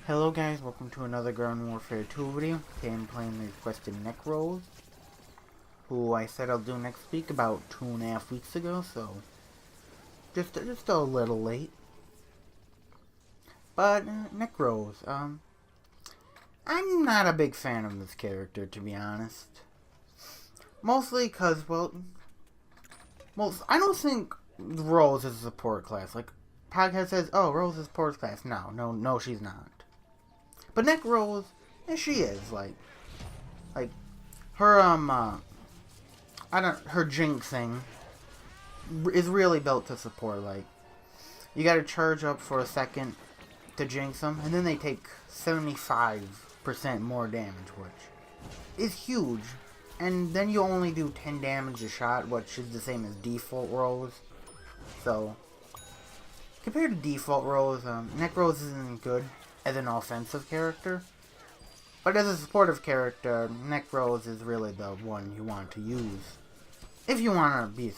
Hello guys, welcome to another Garden Warfare 2 video. Today I'm playing the requested Nec'Rose, who I said I'll do next week about 2.5 weeks ago, so just a little late. But Nec'Rose, I'm not a big fan of this character, to be honest. Mostly because, well, I don't think Rose is a support class. Like, podcast says, oh, Rose is support class. No, she's not. But Nec'Rose, yeah, she is, like her, her Jinx thing is really built to support. Like, you gotta charge up for a second to Jinx them, and then they take 75% more damage, which is huge. And then you only do 10 damage a shot, which is the same as default Rose. So, compared to default Rose, Nec'Rose isn't good as an offensive character, but as a supportive character, Nec'Rose is really the one you want to use if you want to be a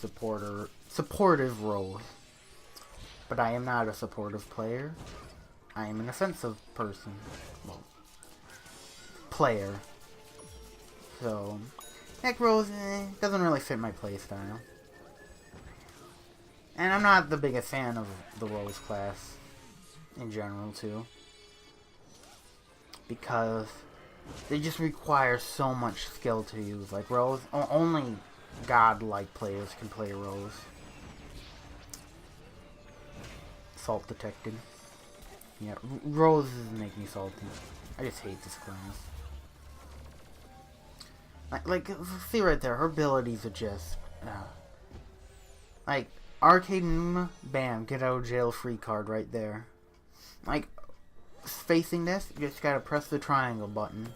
supportive Rose. But I am not a supportive player. I am an offensive person. Well, player. So, Nec'Rose doesn't really fit my playstyle. And I'm not the biggest fan of the Rose class in general, too. Because they just require so much skill to use. Like Rose, only godlike players can play Rose. Salt detected. Yeah, Rose make me salty. I just hate this class. Like, see right there, her abilities are just, like, Arcade Numa, bam, get out of jail free card right there. Like, facing this, you just gotta press the triangle button.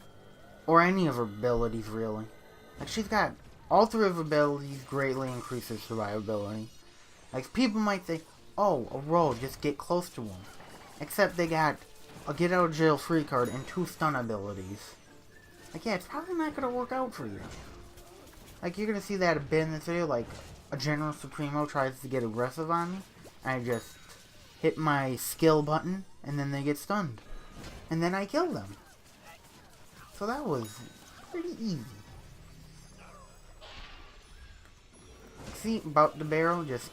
Or any of her abilities, really. Like, she's got all three of her abilities greatly increase her survivability. Like, people might think, oh, a roll, just get close to him. Except they got a get out of jail free card and 2 stun abilities. Like, yeah, it's probably not gonna work out for you. Like, you're gonna see that a bit in this video, like, a General Supremo tries to get aggressive on me, and I just hit my skill button, and then they get stunned. And then I kill them. So that was pretty easy. See, about the barrel, just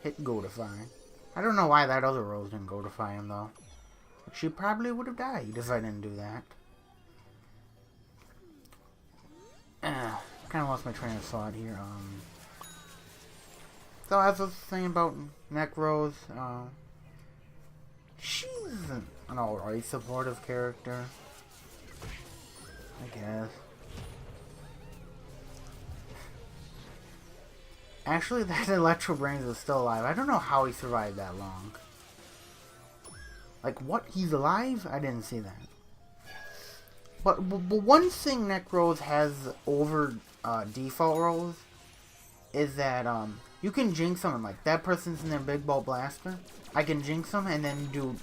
hit Godify. I don't know why that other Rose didn't Godify him, though. She probably would have died if I didn't do that. Kind of lost my train of thought here. So as I was saying about Nec'Rose, she's an alright supportive character, I guess. Actually, that Electro Brains is still alive. I don't know how he survived that long. Like, what? He's alive? I didn't see that. But one thing Nec'Rose has over default Rose is that you can jinx them. Like, that person's in their big ball blaster. I can jinx them and then do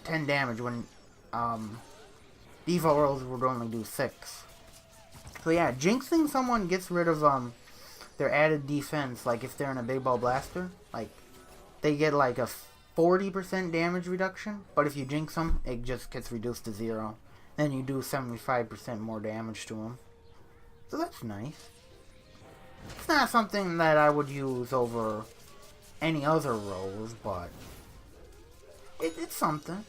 10 damage when default Rose would only do 6. So yeah, jinxing someone gets rid of their added defense. Like, if they're in a big ball blaster, like, they get like a 40% damage reduction, but if you jinx them, it just gets reduced to 0. Then you do 75% more damage to them. So that's nice. It's not something that I would use over any other Rose, but it's something.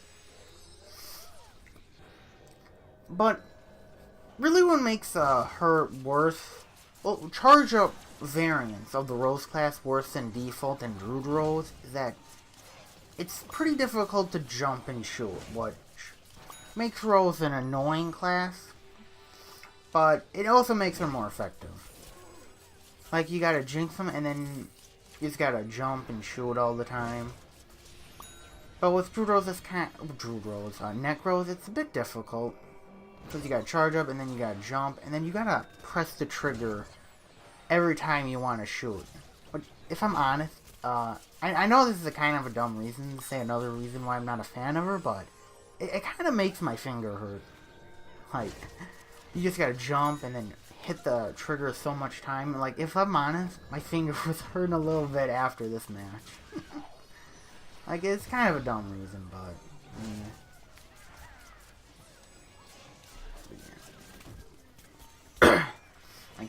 But really what makes her worse, well, charge up variants of the Rose class worse than default and Druid Rose is that it's pretty difficult to jump and shoot, which makes Rose an annoying class, but it also makes her more effective. Like, you gotta jinx them, and then you just gotta jump and shoot all the time. But with Nec'Rose, it's a bit difficult, because you gotta charge up, and then you gotta jump, and then you gotta press the trigger every time you want to shoot. Which, if I'm honest, I know this is a kind of a dumb reason to say another reason why I'm not a fan of her, but it kind of makes my finger hurt. Like, you just gotta jump and then hit the trigger so much time. Like, if I'm honest, my finger was hurting a little bit after this match. Like, it's kind of a dumb reason, but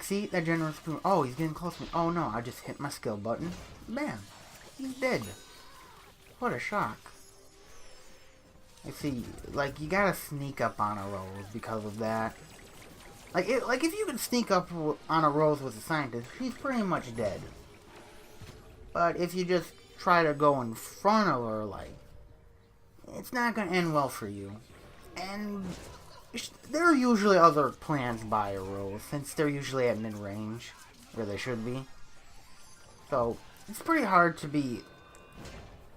Like, see, that generous spoon. Oh, he's getting close to me. Oh no, I just hit my skill button. Bam. He's dead. What a shock. I see, like, you gotta sneak up on a Rose because of that. Like, if you can sneak up on a Rose with a scientist, she's pretty much dead. But if you just try to go in front of her, like, it's not gonna end well for you. And there are usually other plans by a Rose, since they're usually at mid-range, where they should be. So, it's pretty hard to be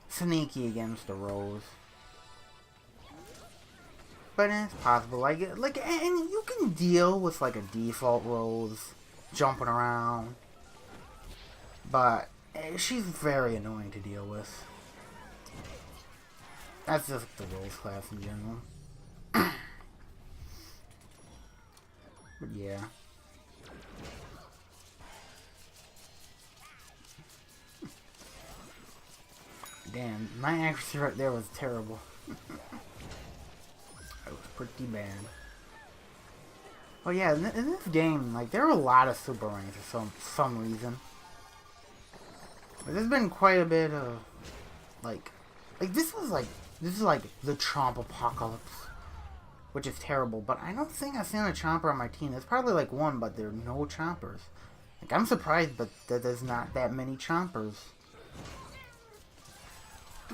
sneaky against a Rose. But it's possible, like, and you can deal with, like, a default Rose jumping around. But she's very annoying to deal with. That's just the Rose class in general. But yeah. Damn, my accuracy right there was terrible. It was pretty bad. Oh yeah, in this game, like, there are a lot of super ranks for some reason. There's been quite a bit of, like this is like the Chomp Apocalypse, which is terrible. But I don't think I've seen a Chomper on my team. There's probably like one, but there are no Chompers. Like, I'm surprised, but that there's not that many Chompers.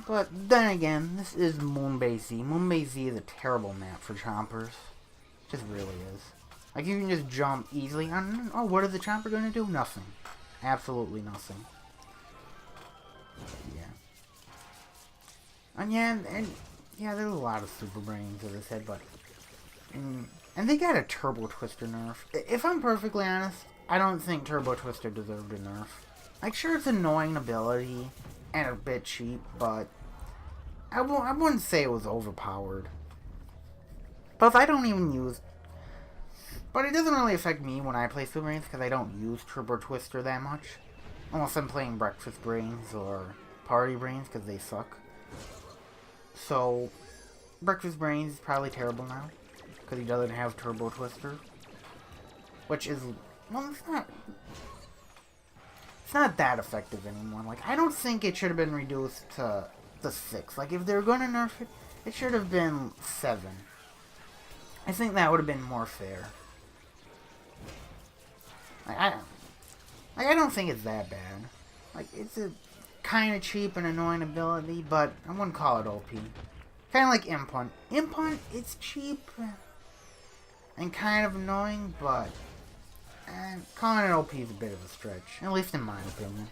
But then again, this is Moonbase Z. Moonbase Z is a terrible map for Chompers. It just really is. Like, you can just jump easily on. Oh, what is the Chomper going to do? Nothing. Absolutely nothing. Yeah. And yeah, there's a lot of Super Brains, as I said, but and they got a Turbo Twister nerf. If I'm perfectly honest, I don't think Turbo Twister deserved a nerf. Like, sure, it's an annoying ability and a bit cheap, but I wouldn't say it was overpowered. Plus, I don't even use. But it doesn't really affect me when I play Super Brains because I don't use Turbo Twister that much. Unless I'm playing Breakfast Brains or Party Brains because they suck. So, Breakfast Brains is probably terrible now because he doesn't have Turbo Twister. Which is, well, it's not that effective anymore. Like, I don't think it should have been reduced to the 6. Like, if they're going to nerf it, it should have been 7. I think that would have been more fair. Like, I don't think it's that bad. Like, it's a kind of cheap and annoying ability, but I wouldn't call it OP. Kind of like Impunt. Impunt, it's cheap and kind of annoying, but calling it OP is a bit of a stretch. At least in my opinion.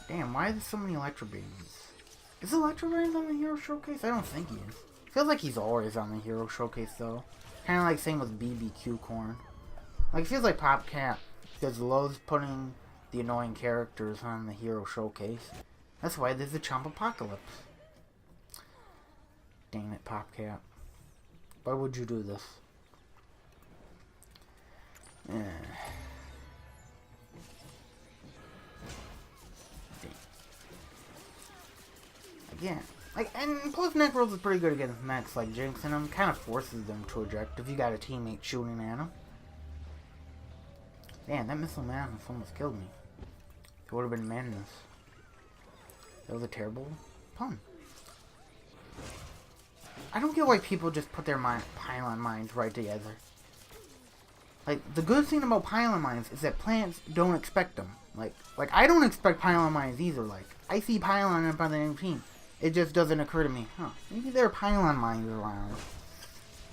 Damn, why are there so many Electro Beams? Is Electro Beams on the Hero Showcase? I don't think he is. Feels like he's always on the Hero Showcase, though. Kind of like same with BBQ Corn. Like, it feels like PopCap does loads putting the annoying characters on the Hero Showcase. That's why there's a Chomp Apocalypse. Dang it, PopCap. Why would you do this? Again. Like, and plus Nec'Rose is pretty good against mechs, like jinxing them kind of forces them to eject if you got a teammate shooting at them. Damn, that missile man almost killed me. It would have been madness. That was a terrible pun. I don't get why people just put their pylon mines right together. Like, the good thing about pylon mines is that plants don't expect them. Like I don't expect pylon mines either. Like, I see pylon up on the enemy team. It just doesn't occur to me. Huh, maybe there are pylon mines around.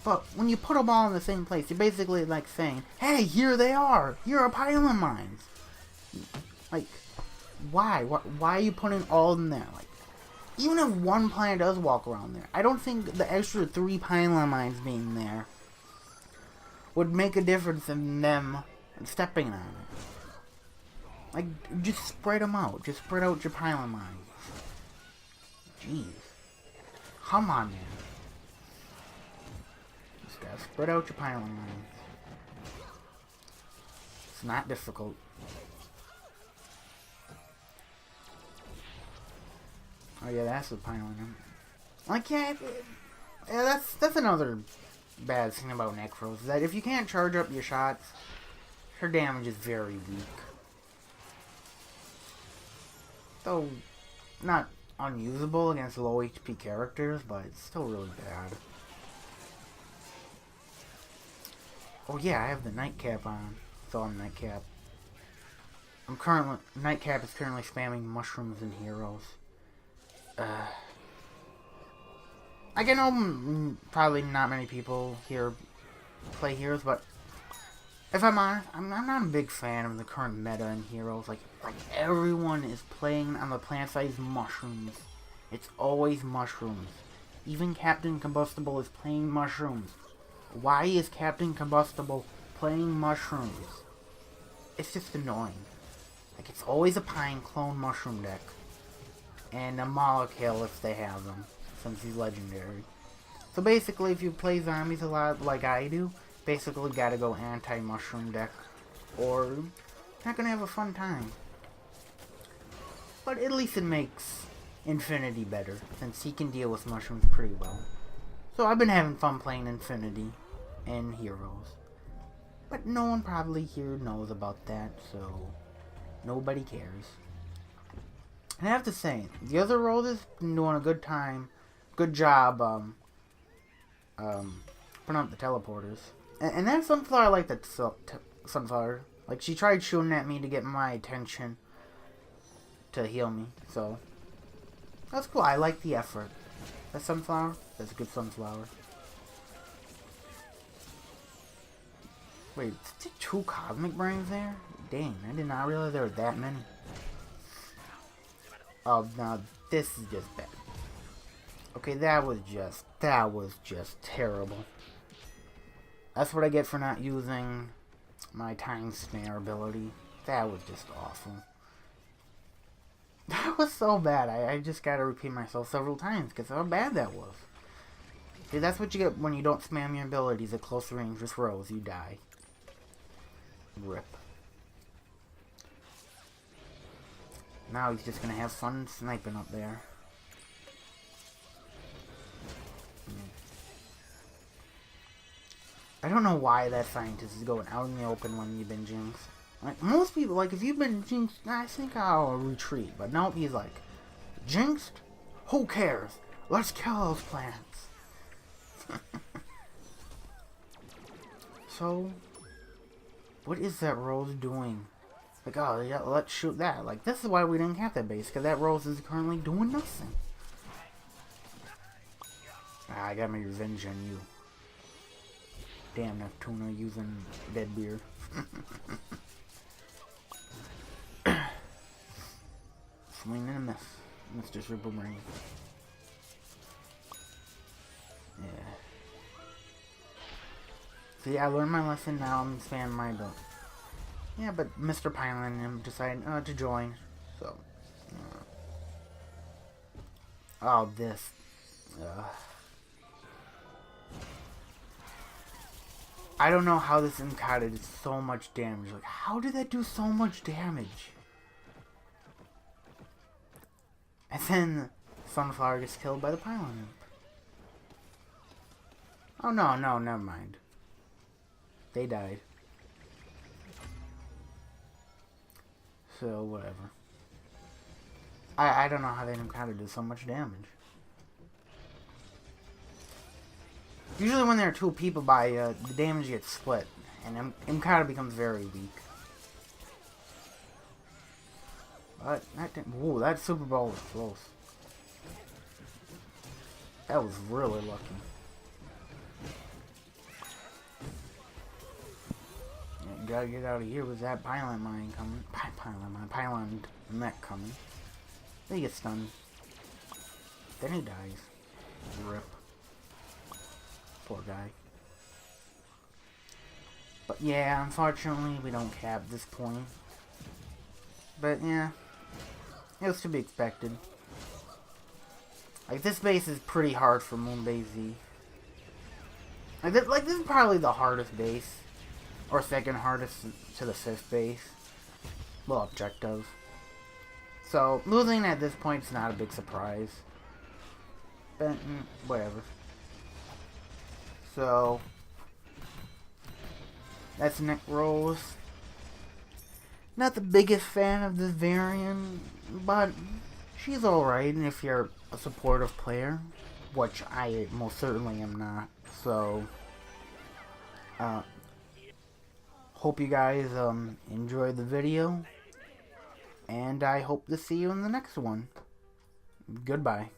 But when you put them all in the same place, you're basically like saying, hey, here they are. Here are pylon mines. Like, why? Why are you putting all in there? Like, even if one planet does walk around there, I don't think the extra 3 pylon mines being there would make a difference in them stepping on it. Like, just spread them out. Just spread out your pylon mines. Jeez. Come on, man. Just gotta spread out your pylon mines. It's not difficult. Oh yeah, that's the pylon. Like, yeah, that's another bad thing about Nec'Rose is that if you can't charge up your shots, her damage is very weak. Though, not unusable against low HP characters, but it's still really bad. Oh yeah, I have the Nightcap on. So I'm Nightcap. Nightcap is currently spamming mushrooms and heroes. Like, I know probably not many people here play heroes, but if I'm honest, I'm not a big fan of the current meta in heroes. Like everyone is playing on the plant-sized mushrooms. It's always mushrooms. Even Captain Combustible is playing mushrooms. Why is Captain Combustible playing mushrooms? It's just annoying. Like, it's always a Pine clone mushroom deck. And a Molekale if they have them, since he's legendary. So basically, if you play zombies a lot like I do, basically gotta go anti-mushroom deck, or you're not gonna have a fun time. But at least it makes Infinity better, since he can deal with mushrooms pretty well. So I've been having fun playing Infinity and Heroes. But no one probably here knows about that, so nobody cares. And I have to say, the other roses been doing a good job, putting up the teleporters. And that Sunflower, I like that Sunflower. Like, she tried shooting at me to get my attention to heal me, so that's cool. I like the effort. That Sunflower, that's a good Sunflower. Wait, is there 2 Cosmic Brains there? Dang, I did not realize there were that many. Oh, now this is just bad. Okay, that was just terrible. That's what I get for not using my Time Snare ability. That was just awful. That was so bad. I just gotta repeat myself several times because how bad that was. See, that's what you get when you don't spam your abilities at close range with Rose. You die. Rip. Now he's just gonna have fun sniping up there. I don't know why that scientist is going out in the open when you've been jinxed. Like, most people, like, if you've been jinxed, I think I'll retreat. But now he's like, jinxed? Who cares? Let's kill those plants. So, what is that Rose doing? Like, oh, yeah, let's shoot that. Like, this is why we didn't have that base, because that Rose is currently doing nothing. Ah, I got my revenge on you. Damn, Neptuna using dead beer. Swing and a miss, Mr. Triple Brain. Yeah. See, I learned my lesson, now I'm spamming my build. Yeah, but Mr. Pineland decided to join, so. Oh, this. I don't know how this Imkata did so much damage. Like, how did that do so much damage? And then Sunflower gets killed by the Pylon Imp. Oh no, never mind. They died. So, whatever. I don't know how that Imkata did so much damage. Usually when there are 2 people by, the damage gets split, and Imkata becomes very weak. But, ooh, that Super Bowl was close. That was really lucky. Yeah, gotta get out of here with that pylon mine coming. Pylon mech coming. Then he gets stunned. Then he dies. Rip. Poor guy. But yeah, unfortunately, we don't cap this point. But yeah, it was to be expected. Like, this base is pretty hard for Moonbase Z. Like, this is probably the hardest base. Or second hardest to the 5th base. Well, objective. So, losing at this point is not a big surprise. But, whatever. So that's Nec'Rose. Not the biggest fan of this variant, but she's alright if you're a supportive player, which I most certainly am not. So, hope you guys enjoyed the video, and I hope to see you in the next one. Goodbye.